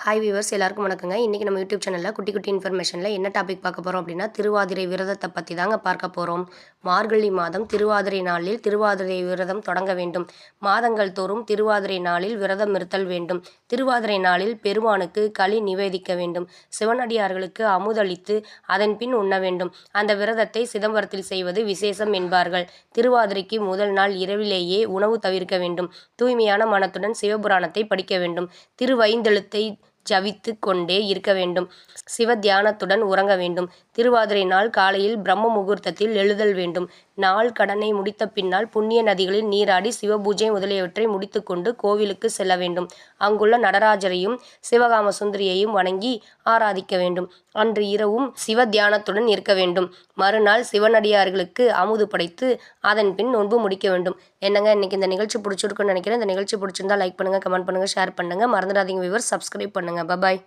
Hi viewers, எல்லாருக்கும் வணக்கங்க. இன்றைக்கி நம்ம யூடியூப் சேனலில் குட்டி குட்டி இன்ஃபர்மேஷனில் என்ன டாபிக் பார்க்க போகிறோம் அப்படின்னா, திருவாதிரை விரதத்தை பற்றி தாங்க பார்க்க போகிறோம். மார்கழி மாதம் திருவாதிரை நாளில் திருவாதிரை விரதம் தொடங்க வேண்டும். மாதங்கள் தோறும் திருவாதிரை நாளில் விரதம் இருத்தல் வேண்டும். திருவாதிரை நாளில் பெருமானுக்கு களி நிவேதிக்க வேண்டும். சிவனடியார்களுக்கு அமுதளித்து அதன் பின் உண்ண வேண்டும். அந்த விரதத்தை சிதம்பரத்தில் செய்வது விசேஷம் என்பார்கள். திருவாதிரைக்கு முதல் நாள் இரவிலேயே உணவு தவிர்க்க வேண்டும். தூய்மையான மனத்துடன் சிவபுராணத்தை படிக்க வேண்டும். திருவைந்தெழுத்தை ஜபித்து கொண்டே இருக்க வேண்டும். சிவ தியானத்துடன் உறங்க வேண்டும். திருவாதிரை நாள் காலையில் பிரம்ம முகூர்த்தத்தில் எழுதல் வேண்டும். நாள் கடனை முடித்த பின்னால் புண்ணிய நதிகளில் நீராடி சிவபூஜை முதலியவற்றை முடித்துக்கொண்டு கோவிலுக்கு செல்ல வேண்டும். அங்குள்ள நடராஜரையும் சிவகாம சுந்தரியையும் வணங்கி ஆராதிக்க வேண்டும். அன்று இரவும் சிவ தியானத்துடன் இருக்க வேண்டும். மறுநாள் சிவனடியார்களுக்கு அமுது படைத்து அதன் பின் நோன்பு முடிக்க வேண்டும். என்னங்க, இன்னைக்கு இந்த நிகழ்ச்சி பிடிச்சிருக்குன்னு நினைக்கிறேன். இந்த நிகழ்ச்சி பிடிச்சிருந்தா லைக் பண்ணுங்கள், கமெண்ட் பண்ணுங்கள், ஷேர் பண்ணுங்கள். மறந்துடாதீங்க வியூவர்ஸ், சப்ஸ்கிரைப் பண்ணுங்கள். பாய்.